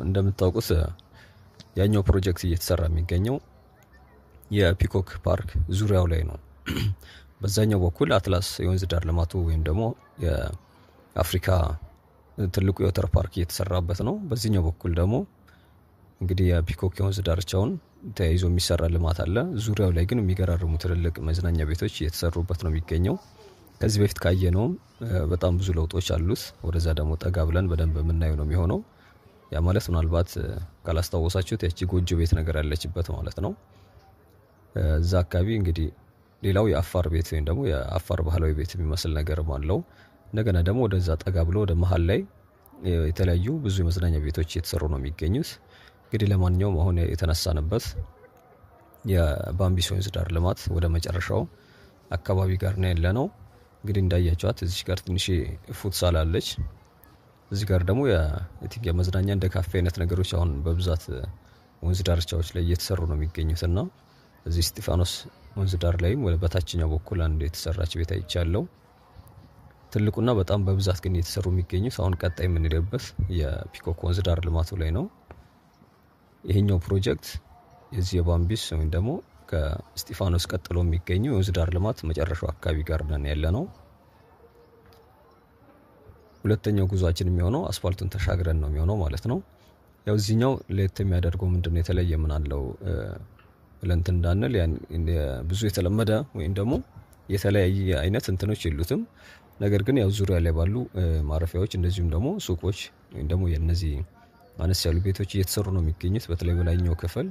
እንደምታውቁት ያኛው ፕሮጀክት እየተሰራ የሚገኘው የፒኮክ ፓርክ ዙሪያው ላይ ነው። በዛኛው በኩል አትላስ የወንዝ ዳር ልማቱ ወይም ደግሞ የአፍሪካ ትልቁ የወተር ፓርክ እየተሰራበት ነው። በዚህኛው በኩል ደግሞ እንግዲህ የፒኮክ የወንዝ ዳርቻውን ተያይዞ የሚሰራ ልማት አለ። ዙሪያው ላይ ግን የሚገራርሙ ትልልቅ መዝናኛ ቤቶች እየተሰሩበት ነው የሚገኘው። ከዚህ በፊት ካየነውም በጣም ብዙ ለውጦች አሉት። ወደዛ ደግሞ ጠጋ ብለን በደንብ የምናየው ነው የሚሆነው። ያ ማለት ምናልባት ካላስታወሳችሁት ያቺ ጎጆ ቤት ነገር ያለችበት ማለት ነው። እዛ አካባቢ እንግዲህ ሌላው የአፋር ቤት ወይም ደግሞ የአፋር ባህላዊ ቤት የሚመስል ነገርም አለው። እንደገና ደግሞ ወደዛ ጠጋ ብሎ ወደ መሀል ላይ የተለያዩ ብዙ የመዝናኛ ቤቶች እየተሰሩ ነው የሚገኙት። እንግዲህ ለማንኛውም አሁን የተነሳንበት የባምቢስ ወንዝ ዳር ልማት ወደ መጨረሻው አካባቢ ጋር ነው ያለነው። እንግዲህ እንዳያችኋት እዚህ ጋር ትንሽ ፉትሳል አለች። እዚህ ጋር ደግሞ የመዝናኛ እንደ ካፌ አይነት ነገሮች አሁን በብዛት ወንዝ ዳርቻዎች ላይ እየተሰሩ ነው የሚገኙትና እዚህ እስጢፋኖስ ወንዝ ዳር ላይም ወደ በታችኛው በኩል አንድ የተሰራች ቤት አይቻለሁ። ትልቁና በጣም በብዛት ግን እየተሰሩ የሚገኙት አሁን ቀጣይ የምንሄድበት የፒኮክ ወንዝ ዳር ልማቱ ላይ ነው። ይሄኛው ፕሮጀክት የዚህ የባምቢስ ወይም ደግሞ ከእስጢፋኖስ ቀጥሎ የሚገኘው የወንዝ ዳር ልማት መጨረሻው አካባቢ ጋር ነን ያለነው። ሁለተኛው ጉዟችን የሚሆነው አስፋልቱን ተሻግረን ነው የሚሆነው ማለት ነው። ያው እዚህኛው ለየት የሚያደርገው ምንድነው የተለየ ምን አለው ብለን እንዳንል ብዙ የተለመደ ወይም ደግሞ የተለያየ አይነት እንትኖች የሉትም። ነገር ግን ያው ዙሪያ ላይ ባሉ ማረፊያዎች እንደዚሁም ደግሞ ሱቆች ወይም ደግሞ የነዚህ አነስ ያሉ ቤቶች እየተሰሩ ነው የሚገኙት። በተለይ በላይኛው ክፍል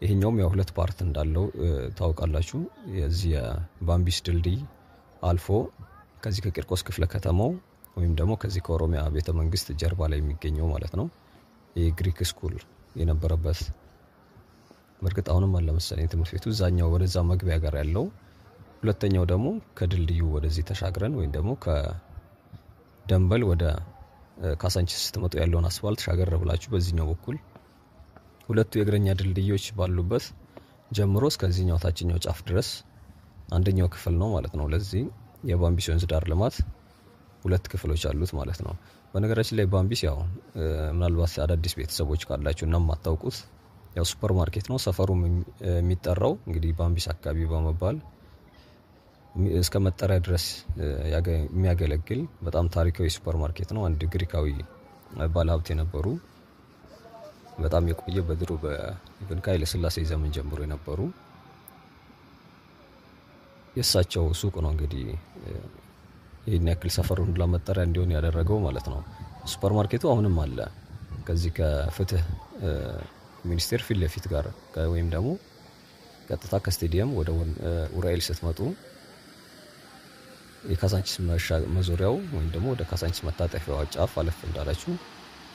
ይሄኛውም ያው ሁለት ፓርት እንዳለው ታውቃላችሁ። የዚህ የባምቢስ ድልድይ አልፎ ከዚህ ከቂርቆስ ክፍለ ከተማው ወይም ደግሞ ከዚህ ከኦሮሚያ ቤተ መንግስት ጀርባ ላይ የሚገኘው ማለት ነው የግሪክ ስኩል የነበረበት በርግጥ አሁንም አለ መሰለኝ ትምህርት ቤቱ እዛኛው ወደዛ መግቢያ ጋር ያለው። ሁለተኛው ደግሞ ከድልድዩ ወደዚህ ተሻግረን ወይም ደግሞ ከደንበል ወደ ካሳንቺስ ስትመጡ ያለውን አስፋልት ሻገር ብላችሁ በዚህኛው በኩል ሁለቱ የእግረኛ ድልድዮች ባሉበት ጀምሮ እስከዚህኛው ታችኛው ጫፍ ድረስ አንደኛው ክፍል ነው ማለት ነው። ለዚህ የባምቢስ ወንዝ ዳር ልማት ሁለት ክፍሎች አሉት ማለት ነው። በነገራችን ላይ ባምቢስ ያው ምናልባት አዳዲስ ቤተሰቦች ካላችሁ እና የማታውቁት ያው ሱፐር ማርኬት ነው። ሰፈሩም የሚጠራው እንግዲህ ባምቢስ አካባቢ በመባል እስከ መጠሪያ ድረስ የሚያገለግል በጣም ታሪካዊ ሱፐር ማርኬት ነው። አንድ ግሪካዊ ባለሀብት የነበሩ በጣም የቆየ በድሮ ከኃይለ ሥላሴ ዘመን ጀምሮ የነበሩ የእሳቸው ሱቅ ነው እንግዲህ ይሄን ያክል ሰፈሩን ለመጠሪያ እንዲሆን ያደረገው ማለት ነው። ሱፐር ማርኬቱ አሁንም አለ። ከዚህ ከፍትህ ሚኒስቴር ፊት ለፊት ጋር ወይም ደግሞ ቀጥታ ከስቴዲየም ወደ ኡራኤል ስትመጡ የካሳንቺስ መዞሪያው ወይም ደግሞ ወደ ካሳንቺስ መታጠፊያው ጫፍ አለፍ እንዳላችሁ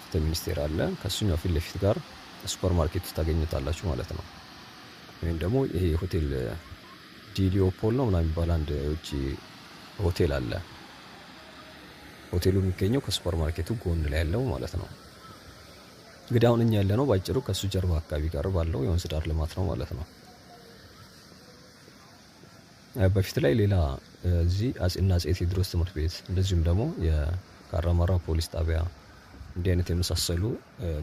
ፍትህ ሚኒስቴር አለ። ከሱኛው ፊት ለፊት ጋር ሱፐር ማርኬት ውስጥ ታገኙታላችሁ ማለት ነው። ወይም ደግሞ ይሄ ሆቴል ዲሊዮፖል ነው ምናምን የሚባል አንድ የውጭ ሆቴል አለ። ሆቴሉ የሚገኘው ከሱፐር ማርኬቱ ጎን ላይ ያለው ማለት ነው። እንግዲህ አሁን እኛ ያለነው ባጭሩ ከሱ ጀርባ አካባቢ ጋር ባለው የወንዝ ዳር ልማት ነው ማለት ነው። በፊት ላይ ሌላ እዚህ አጼና አጼ ቴዎድሮስ ትምህርት ቤት እንደዚሁም ደግሞ የካራማራ ፖሊስ ጣቢያ እንዲህ አይነት የመሳሰሉ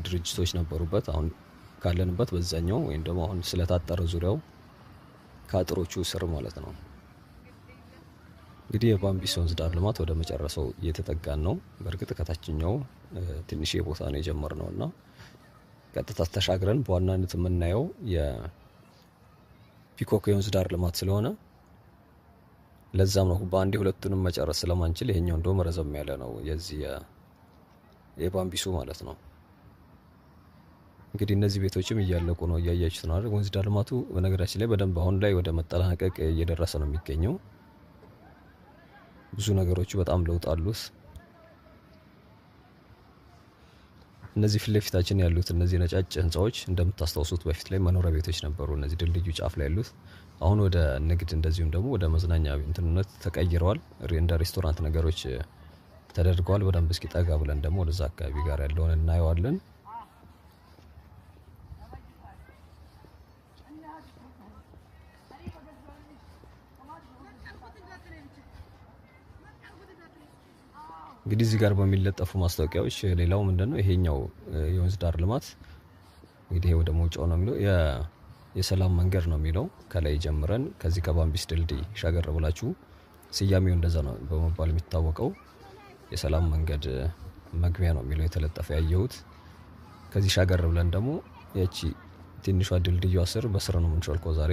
ድርጅቶች ነበሩበት። አሁን ካለንበት በዛኛው ወይም ደግሞ አሁን ስለታጠረ ዙሪያው ከአጥሮቹ ስር ማለት ነው። እንግዲህ የባምቢስ ወንዝ ዳር ልማት ወደ መጨረሻው እየተጠጋን ነው። በእርግጥ ከታችኛው ትንሽ ቦታ ነው የጀመርነውና ቀጥታ ተሻግረን በዋናነት የምናየው የፒኮክ የወንዝ ዳር ልማት ስለሆነ ለዛም ነው በአንዴ ሁለቱንም መጨረስ ስለማንችል ይሄኛው እንደውም ረዘም ያለ ነው የዚህ የባምቢሱ ማለት ነው። እንግዲህ እነዚህ ቤቶችም እያለቁ ነው እያያችሁት ነው አይደል? ወንዝ ዳር ልማቱ በነገራችን ላይ በደንብ አሁን ላይ ወደ መጠናቀቅ እየደረሰ ነው የሚገኘው። ብዙ ነገሮች በጣም ለውጥ አሉት። እነዚህ ፊት ለፊታችን ያሉት እነዚህ ነጫጭ ህንጻዎች እንደምታስታውሱት በፊት ላይ መኖሪያ ቤቶች ነበሩ። እነዚህ ድልድዩ ጫፍ ላይ ያሉት አሁን ወደ ንግድ እንደዚሁም ደግሞ ወደ መዝናኛ እንትንነት ተቀይረዋል። እንደ ሬስቶራንት ነገሮች ተደርገዋል። በደንብ እስኪ ጠጋ ብለን ደግሞ ወደዛ አካባቢ ጋር ያለውን እናየዋለን። እንግዲህ እዚህ ጋር በሚለጠፉ ማስታወቂያዎች ሌላው ምንድነው ይሄኛው የወንዝ ዳር ልማት እንግዲህ ወደ መውጫው ነው የሚለው የሰላም መንገድ ነው የሚለው ከላይ ጀምረን ከዚህ ከባምቢስ ድልድይ ሻገር ብላችሁ ስያሜው እንደዛ ነው በመባል የሚታወቀው የሰላም መንገድ መግቢያ ነው የሚለው የተለጠፈ ያየሁት። ከዚህ ሻገር ብለን ደግሞ ያቺ ትንሿ ድልድዩ ስር በስር ነው የምንሾልከው ዛሬ።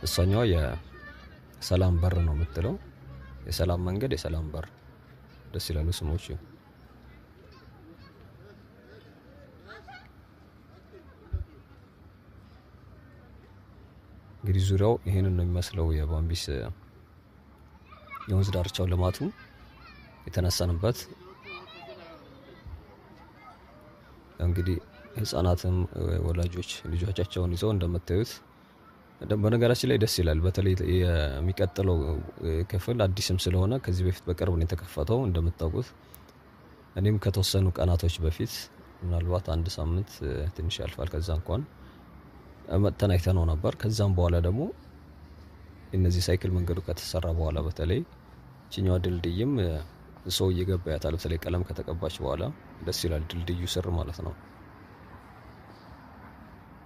እሷኛዋ የሰላም በር ነው የምትለው የሰላም መንገድ የሰላም በር ደስ ይላሉ ስሞቹ። እንግዲህ ዙሪያው ይሄንን ነው የሚመስለው የባምቢስ የወንዝ ዳርቻው ልማቱ የተነሳንበት። እንግዲህ ህፃናትም ወላጆች ልጆቻቸውን ይዘው እንደምታዩት በነገራችን ላይ ደስ ይላል። በተለይ የሚቀጥለው ክፍል አዲስም ስለሆነ ከዚህ በፊት በቅርብ ነው የተከፈተው እንደምታውቁት። እኔም ከተወሰኑ ቀናቶች በፊት ምናልባት አንድ ሳምንት ትንሽ ያልፋል ከዛ እንኳን መጥተን አይተነው ነበር። ከዛም በኋላ ደግሞ እነዚህ ሳይክል መንገዱ ከተሰራ በኋላ በተለይ እቺኛዋ ድልድይም ሰው እየገባ ያታል። በተለይ ቀለም ከተቀባች በኋላ ደስ ይላል ድልድዩ ስር ማለት ነው።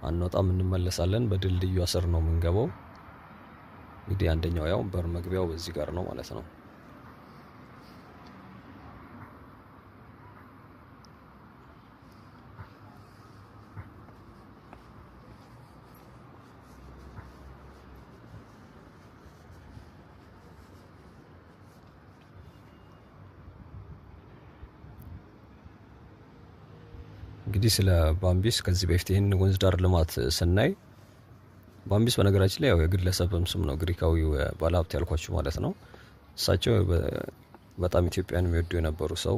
አንወጣም እንመለሳለን። በድልድዩ ስር ነው የምንገባው። እንግዲህ አንደኛው ያው በር መግቢያው በዚህ ጋር ነው ማለት ነው። እንግዲህ ስለ ባምቢስ ከዚህ በፊት ይህን ወንዝ ዳር ልማት ስናይ ባምቢስ በነገራችን ላይ ያው የግለሰብም ስም ነው ግሪካዊው ባለሀብት ያልኳችሁ ማለት ነው። እሳቸው በጣም ኢትዮጵያን የሚወዱ የነበሩ ሰው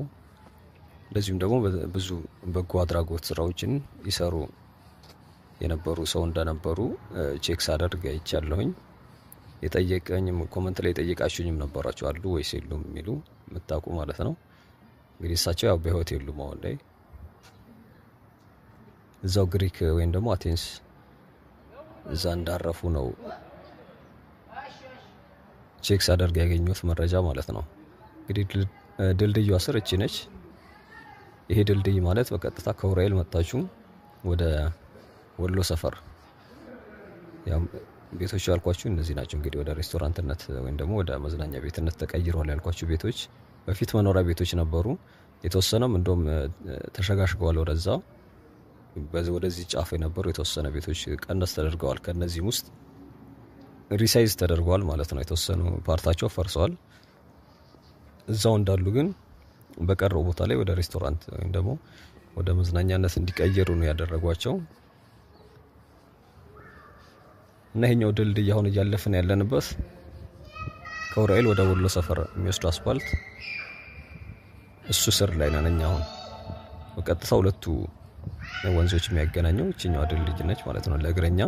እንደዚሁም ደግሞ ብዙ በጎ አድራጎት ስራዎችን ይሰሩ የነበሩ ሰው እንደነበሩ ቼክ ሳደርግ አይቻለሁኝ። የጠየቀኝም ኮመንት ላይ የጠየቃችሁኝም ነበራችሁ አሉ ወይስ የሉም የሚሉ የምታውቁ ማለት ነው። እንግዲህ እሳቸው ያው በህይወት የሉም አሁን ላይ እዛው ግሪክ ወይም ደግሞ አቴንስ እዛ እንዳረፉ ነው ቼክ ሳደርግ ያገኘሁት መረጃ ማለት ነው። እንግዲህ ድልድዩ ስር እቺ ነች። ይሄ ድልድይ ማለት በቀጥታ ከኡራኤል መጣችሁ ወደ ወሎ ሰፈር ያው ቤቶች ያልኳችሁ እነዚህ ናቸው። እንግዲህ ወደ ሬስቶራንትነት ወይም ደግሞ ወደ መዝናኛ ቤትነት ተቀይረዋል ያልኳችሁ ቤቶች በፊት መኖሪያ ቤቶች ነበሩ። የተወሰነም እንደውም ተሸጋሽገዋል ወደዛ ወደዚህ ጫፍ የነበሩ የተወሰነ ቤቶች ቀነስ ተደርገዋል። ከነዚህም ውስጥ ሪሳይዝ ተደርገዋል ማለት ነው። የተወሰኑ ፓርታቸው ፈርሰዋል። እዛው እንዳሉ ግን በቀረው ቦታ ላይ ወደ ሬስቶራንት ወይም ደግሞ ወደ መዝናኛነት እንዲቀየሩ ነው ያደረጓቸው። እና ይሄኛው ድልድይ አሁን እያለፍን ያለንበት ከኡራኤል ወደ ወሎ ሰፈር የሚወስዱ አስፋልት እሱ ስር ላይ ነን እኛ። አሁን በቀጥታ ሁለቱ ወንዞች የሚያገናኘው እቺኛዋ ድልድይ ነች ማለት ነው ለእግረኛ።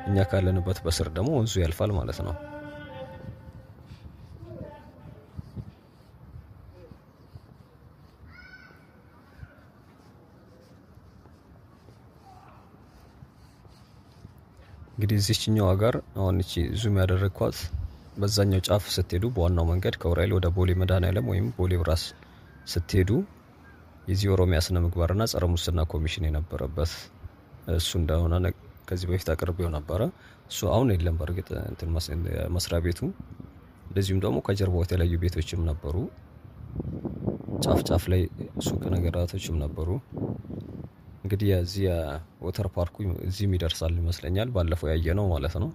እኛ ካለንበት በስር ደግሞ ወንዙ ያልፋል ማለት ነው። እንግዲህ እዚህኛው ጋር አሁን እቺ ዙም ያደረኳት በዛኛው ጫፍ ስትሄዱ በዋናው መንገድ ከኡራኤል ወደ ቦሌ መድኃኔዓለም ወይም ቦሌ ብራስ ስትሄዱ የዚህ ኦሮሚያ ስነ ምግባርና ጸረ ሙስና ኮሚሽን የነበረበት እሱ እንደሆነ ከዚህ በፊት አቅርቤው ነበረ። እሱ አሁን የለም በርግጥ እንትን መስሪያ ቤቱ። እንደዚሁም ደግሞ ከጀርባው የተለያዩ ቤቶችም ነበሩ። ጫፍ ጫፍ ላይ ሱቅ ነገራቶችም ነበሩ። እንግዲህ የዚህ ወተር ፓርኩ እዚህም ይደርሳል ይመስለኛል ባለፈው ያየነው ማለት ነው።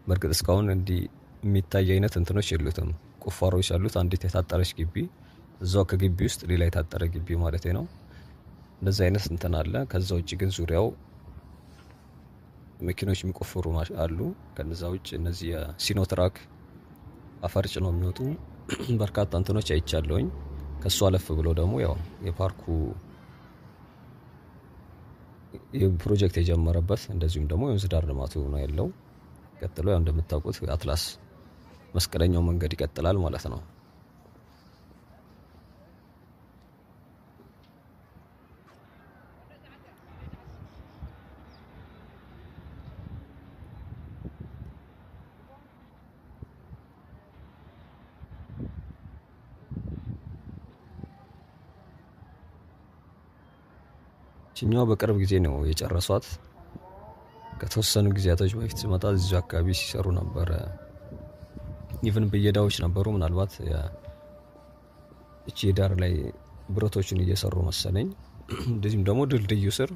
በርግጥ እስካሁን እንዲህ የሚታይ አይነት እንትኖች የሉትም። ቁፋሮች ያሉት አንዲት የታጠረች ግቢ እዛው ከግቢ ውስጥ ሌላ የታጠረ ግቢ ማለት ነው። እንደዚህ አይነት እንትን አለ። ከዛ ውጪ ግን ዙሪያው መኪኖች የሚቆፍሩ አሉ። ከነዛ ውጪ እነዚህ የሲኖትራክ አፈር ጭነው የሚወጡ በርካታ እንትኖች አይቻለሁኝ። ከሱ አለፍ ብሎ ደግሞ ያው የፓርኩ የፕሮጀክት የጀመረበት እንደዚሁም ደግሞ የወንዝ ዳር ልማቱ ነው ያለው። ቀጥሎ ያው እንደምታውቁት አትላስ መስቀለኛው መንገድ ይቀጥላል ማለት ነው። ችኛዋ በቅርብ ጊዜ ነው የጨረሷት። ከተወሰኑ ጊዜያቶች በፊት ስመጣ እዚሁ አካባቢ ሲሰሩ ነበረ። ኢቭን ብየዳዎች ነበሩ። ምናልባት እቺ ዳር ላይ ብረቶችን እየሰሩ መሰለኝ። እንደዚህም ደግሞ ድልድዩ ስር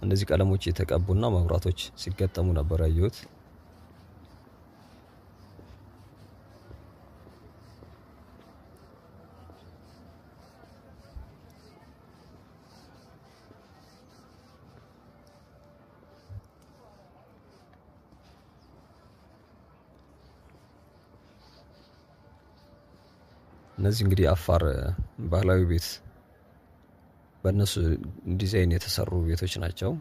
እነዚህ ቀለሞች የተቀቡና መብራቶች ሲገጠሙ ነበር ያየሁት። እነዚህ እንግዲህ አፋር ባህላዊ ቤት በእነሱ ዲዛይን የተሰሩ ቤቶች ናቸው።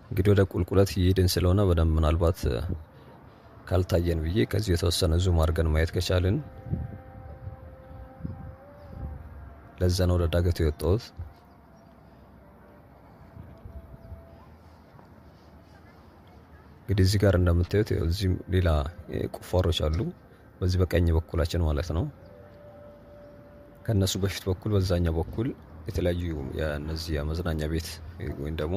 እንግዲህ ወደ ቁልቁለት እየሄድን ስለሆነ በደንብ ምናልባት ካልታየን ብዬ ከዚህ የተወሰነ ዙም አድርገን ማየት ከቻልን ለዛ ነው ወደ ዳገቱ የወጣሁት። እንግዲህ እዚህ ጋር እንደምታዩት እዚህም ሌላ ቁፋሮች አሉ። በዚህ በቀኝ በኩላችን ማለት ነው። ከነሱ በፊት በኩል በዛኛው በኩል የተለያዩ የነዚህ የመዝናኛ ቤት ወይም ደግሞ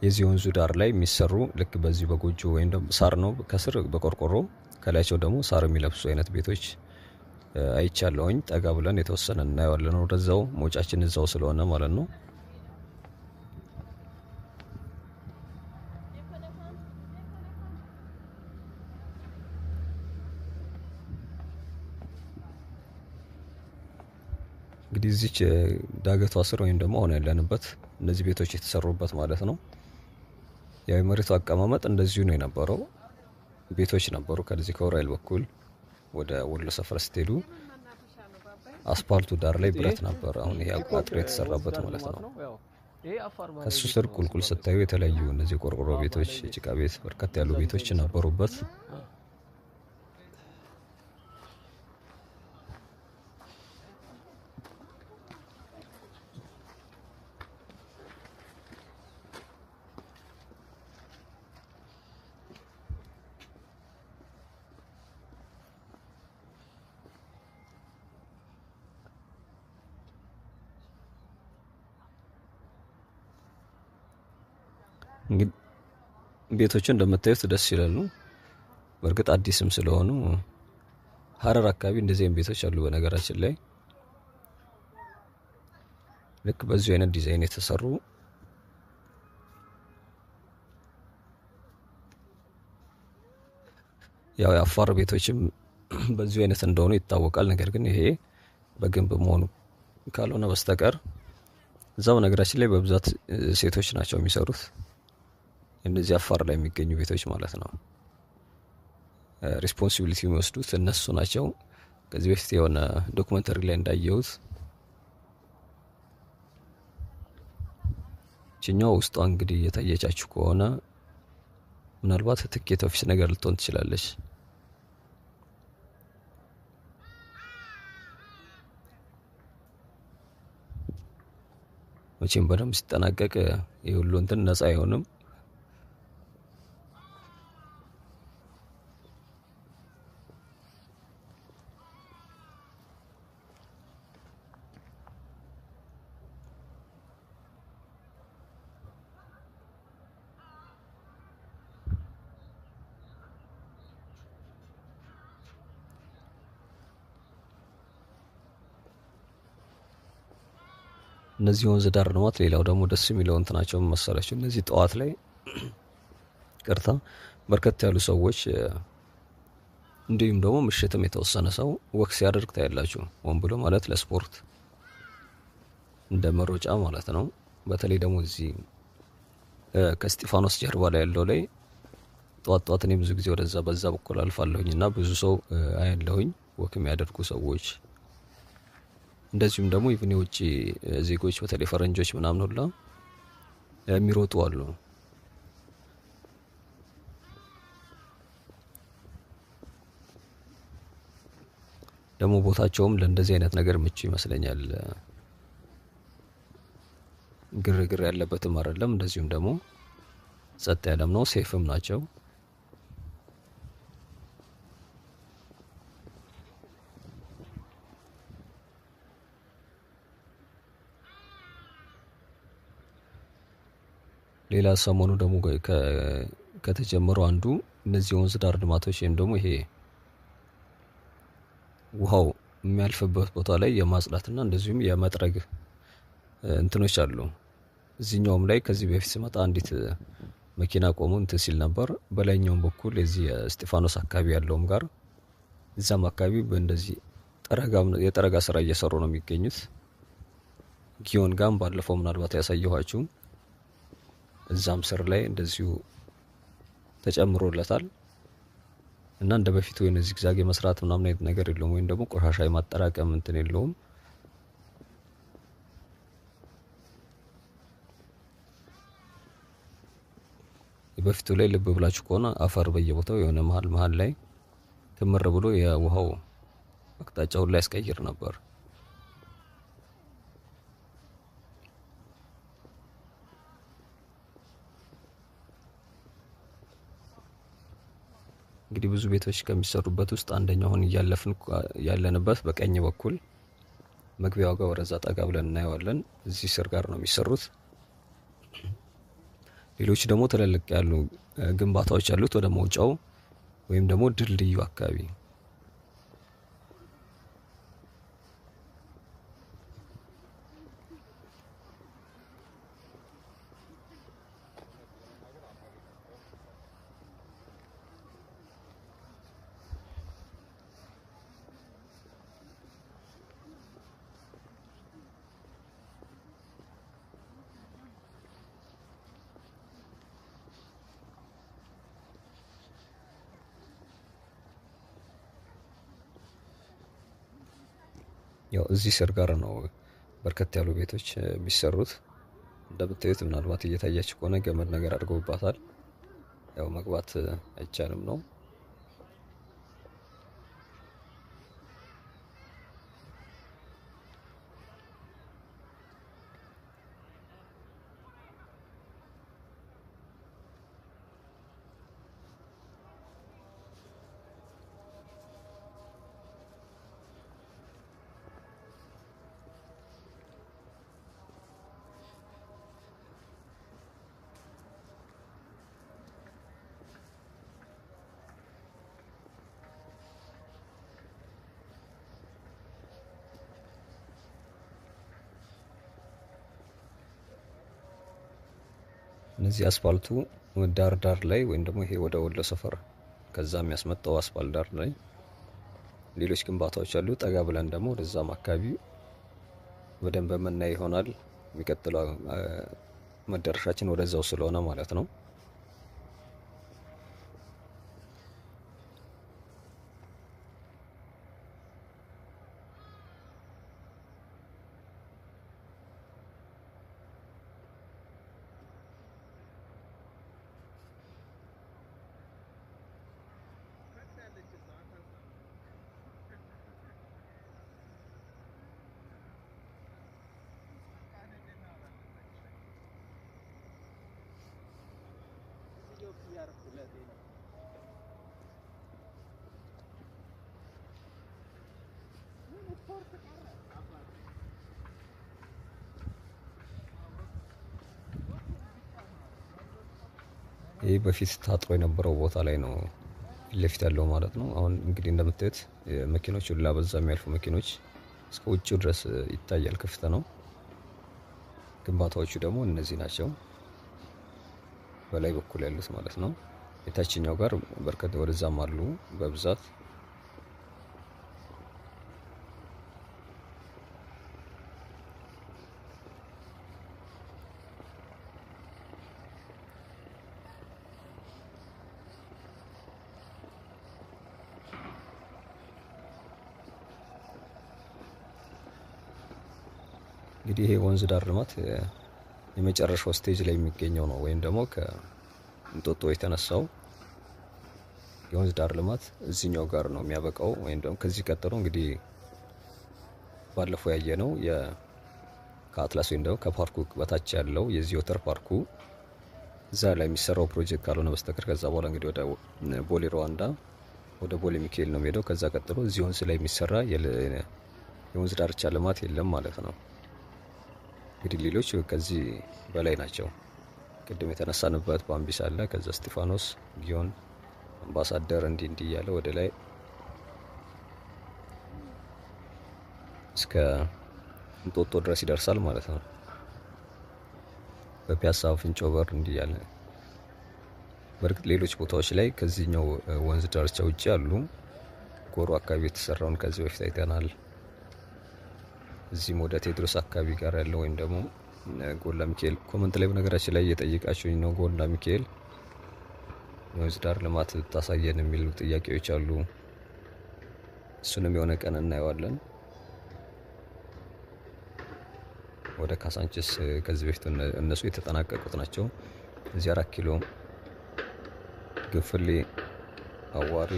የዚህ ወንዙ ዳር ላይ የሚሰሩ ልክ በዚህ በጎጆ ወይም ደግሞ ሳር ነው ከስር በቆርቆሮ ከላይቸው ደግሞ ሳር የሚለብሱ አይነት ቤቶች አይቻለሁኝ። ጠጋ ብለን የተወሰነ እናየዋለን። ወደዛው መውጫችን እዛው ስለሆነ ማለት ነው። እንግዲህ እዚች ዳገቷ ስር ወይም ደግሞ አሁን ያለንበት እነዚህ ቤቶች የተሰሩበት ማለት ነው። ያው የመሬቱ አቀማመጥ እንደዚሁ ነው የነበረው። ቤቶች ነበሩ። ከዚህ ከውራይል በኩል ወደ ወሎ ሰፈር ስትሄዱ አስፓልቱ ዳር ላይ ብረት ነበር። አሁን ይሄ አጥር የተሰራበት ማለት ነው። ከሱ ስር ቁልቁል ስታዩ የተለያዩ እነዚህ ቆርቆሮ ቤቶች፣ የጭቃ ቤት፣ በርከት ያሉ ቤቶች ነበሩበት። እንግዲህ ቤቶቹ እንደምታዩት ደስ ይላሉ። በእርግጥ አዲስም ስለሆኑ ሀረር አካባቢ እንደዚህ አይነት ቤቶች አሉ። በነገራችን ላይ ልክ በዚህ አይነት ዲዛይን የተሰሩ ያው የአፋር ቤቶችም በዚህ አይነት እንደሆኑ ይታወቃል። ነገር ግን ይሄ በግንብ መሆኑ ካልሆነ በስተቀር እዛው ነገራችን ላይ በብዛት ሴቶች ናቸው የሚሰሩት። እነዚህ አፋር ላይ የሚገኙ ቤቶች ማለት ነው። ሪስፖንሲቢሊቲ የሚወስዱት እነሱ ናቸው። ከዚህ በፊት የሆነ ዶክመንተሪ ላይ እንዳየሁት ችኛው ውስጧ እንግዲህ የታየቻችሁ ከሆነ ምናልባት ትኬት ኦፊስ ነገር ልትሆን ትችላለች። መቼም በደንብ ሲጠናቀቅ የሁሉ እንትን ነፃ አይሆንም። እነዚህ ወንዝ ዳር ልማት ሌላው ደግሞ ደስ የሚለው እንትናቸው መሰላችሁ እነዚህ ጠዋት ላይ ቅርታ በርከት ያሉ ሰዎች እንዲሁም ደግሞ ምሽትም የተወሰነ ሰው ወክ ሲያደርግ ታያላችሁ። ወን ብሎ ማለት ለስፖርት እንደ መሮጫ ማለት ነው። በተለይ ደግሞ እዚህ ከስጢፋኖስ ጀርባ ላይ ያለው ላይ ጠዋት እኔ ብዙ ጊዜ ወደዛ በዛ በኩል አልፋለሁኝና ብዙ ሰው አያለሁኝ ወክ የሚያደርጉ ሰዎች እንደዚሁም ደግሞ ኢቭን የውጭ ዜጎች በተለይ ፈረንጆች ምናምን ሁላ የሚሮጡ አሉ። ደግሞ ቦታቸውም ለእንደዚህ አይነት ነገር ምቹ ይመስለኛል። ግርግር ያለበትም አይደለም። እንደዚሁም ደግሞ ጸጥ ያለም ነው። ሴፍም ናቸው። ሌላ ሰሞኑ ደግሞ ከተጀመረው አንዱ እነዚህ የወንዝ ዳር ልማቶች ወይም ደግሞ ይሄ ውሃው የሚያልፍበት ቦታ ላይ የማጽዳትና እንደዚሁም የመጥረግ እንትኖች አሉ። እዚህኛውም ላይ ከዚህ በፊት ስመጣ አንዲት መኪና ቆሞ እንትን ሲል ነበር። በላይኛውም በኩል የዚህ የእስጢፋኖስ አካባቢ ያለውም ጋር እዛም አካባቢ በእንደዚህ የጠረጋ ስራ እየሰሩ ነው የሚገኙት። ጊዮን ጋም ባለፈው ምናልባት ያሳየኋችሁ እዛም ስር ላይ እንደዚሁ ተጨምሮለታል እና እንደ በፊቱ ወይ ዚግዛግ የመስራት ምናምን አይነት ነገር የለውም፣ ወይም ደግሞ ቆሻሻ የማጠራቀም እንትን የለውም። በፊቱ ላይ ልብ ብላችሁ ከሆነ አፈር በየቦታው የሆነ መሀል ላይ ክምር ብሎ የውሃው አቅጣጫውን ላይ ያስቀይር ነበር። እንግዲህ ብዙ ቤቶች ከሚሰሩበት ውስጥ አንደኛው አሁን እያለፍን ያለንበት በቀኝ በኩል መግቢያው ጋር ወደዛ ጠጋ ብለን እናየዋለን። እዚህ ስር ጋር ነው የሚሰሩት። ሌሎች ደግሞ ትልልቅ ያሉ ግንባታዎች ያሉት ወደ መውጫው ወይም ደግሞ ድልድዩ አካባቢ። ያው እዚህ ስር ጋር ነው በርከት ያሉ ቤቶች የሚሰሩት። እንደምታዩት ምናልባት እየታያችሁ ከሆነ ገመድ ነገር አድርገውባታል። ያው መግባት አይቻልም ነው። እነዚህ አስፋልቱ ዳር ላይ ወይም ደግሞ ይሄ ወደ ወሎ ሰፈር ከዛ የሚያስመጣው አስፋልት ዳር ላይ ሌሎች ግንባታዎች አሉ። ጠጋ ብለን ደግሞ ወደዛም አካባቢ በደንብ የምናይ ይሆናል። የሚቀጥለው መዳረሻችን ወደዛው ስለሆነ ማለት ነው። ይህ በፊት ታጥሮ የነበረው ቦታ ላይ ነው ለፊት ያለው ማለት ነው። አሁን እንግዲህ እንደምታዩት መኪኖች ሁላ በዛ የሚያልፉ መኪኖች እስከ ውጭው ድረስ ይታያል፣ ክፍት ነው። ግንባታዎቹ ደግሞ እነዚህ ናቸው በላይ በኩል ያሉት ማለት ነው። የታችኛው ጋር በርከት ወደዛም አሉ በብዛት። እንግዲህ ይሄ ወንዝ ዳር ልማት የመጨረሻው ስቴጅ ላይ የሚገኘው ነው፣ ወይም ደግሞ ከእንጦጦ የተነሳው የወንዝ ዳር ልማት እዚህኛው ጋር ነው የሚያበቃው። ወይም ደግሞ ከዚህ ቀጥሎ እንግዲህ ባለፈው ያየነው ከአትላስ ወይም ደግሞ ከፓርኩ በታች ያለው የዚህ ወተር ፓርኩ እዛ ላይ የሚሰራው ፕሮጀክት ካልሆነ በስተቀር ከዛ በኋላ እንግዲህ ወደ ቦሌ ሩዋንዳ ወደ ቦሌ ሚካኤል ነው የሚሄደው። ከዛ ቀጥሎ እዚህ ወንዝ ላይ የሚሰራ የወንዝ ዳርቻ ልማት የለም ማለት ነው። እንግዲህ ሌሎች ከዚህ በላይ ናቸው። ቅድም የተነሳንበት ባምቢስ አለ፣ ከዛ እስጢፋኖስ፣ ጊዮን፣ አምባሳደር እንዲህ እያለ ወደ ላይ እስከ እንጦጦ ድረስ ይደርሳል ማለት ነው። በፒያሳ አፍንጮ በር እንዲህ እያለ በእርግጥ ሌሎች ቦታዎች ላይ ከዚህኛው ወንዝ ዳርቻ ውጪ አሉ። ጎሮ አካባቢ የተሰራውን ከዚህ በፊት አይተናል። እዚህም ወደ ቴዎድሮስ አካባቢ ጋር ያለው ወይም ደግሞ ጎላ ሚካኤል ኮመንት ላይ በነገራችን ላይ እየጠየቃችሁኝ ነው። ጎላ ሚካኤል የወንዝ ዳር ልማት ታሳየን የሚሉ ጥያቄዎች አሉ። እሱንም የሆነ ቀን እናየዋለን። ወደ ካሳንችስ ከዚህ በፊት እነሱ የተጠናቀቁት ናቸው። እዚህ 4 ኪሎ፣ ግፍሌ፣ አዋሪ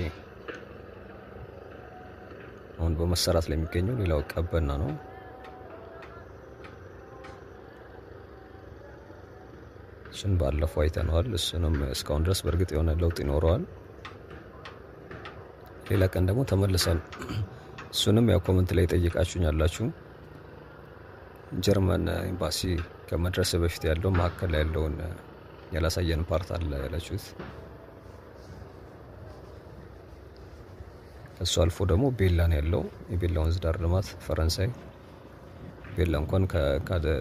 አሁን በመሰራት ላይ የሚገኘው ሌላው ቀበና ነው። እሱን ባለፈው አይተነዋል። እሱንም እስካሁን ድረስ በእርግጥ የሆነ ለውጥ ይኖረዋል። ሌላ ቀን ደግሞ ተመልሰን እሱንም ያው ኮመንት ላይ ጠይቃችሁኝ አላችሁ። ጀርመን ኤምባሲ ከመድረስ በፊት ያለው መሀከል ያለውን ያላሳየን ፓርት አለ ያላችሁት። ከሱ አልፎ ደግሞ ቤላ ነው ያለው። የቤላ ወንዝ ዳር ልማት ፈረንሳይ ቤላ እንኳን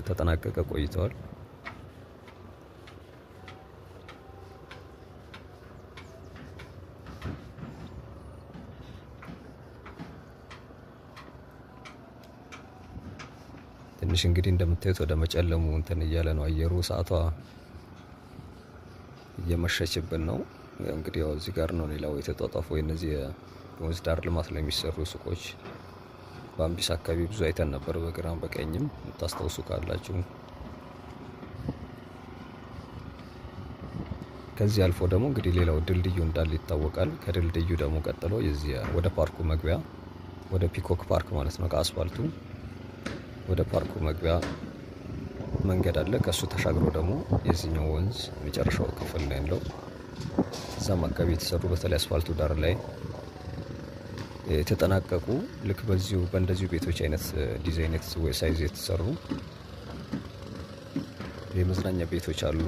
ተጠናቀቀ ቆይተዋል። ትንሽ እንግዲህ እንደምታዩት ወደ መጨለሙ እንትን እያለ ነው አየሩ። ሰዓቷ እየመሸችብን ነው። እንግዲህ ያው እዚህ ጋር ነው ሌላው የተጧጧፈው የነዚህ የወንዝ ዳር ልማት ላይ የሚሰሩ ሱቆች። በአምቢስ አካባቢ ብዙ አይተን ነበር፣ በግራም በቀኝም የምታስታውሱ ካላችሁ። ከዚህ አልፎ ደግሞ እንግዲህ ሌላው ድልድዩ እንዳለ ይታወቃል። ከድልድዩ ደግሞ ቀጥሎ የዚህ ወደ ፓርኩ መግቢያ ወደ ፒኮክ ፓርክ ማለት ነው ከአስፋልቱ ወደ ፓርኩ መግቢያ መንገድ አለ። ከሱ ተሻግሮ ደግሞ የዚህኛው ወንዝ መጨረሻው ክፍል ነው ያለው። እዛም አካባቢ የተሰሩ በተለይ አስፋልቱ ዳር ላይ የተጠናቀቁ ልክ በእንደዚሁ ቤቶች አይነት ዲዛይን ሳይዝ የተሰሩ የመዝናኛ ቤቶች አሉ።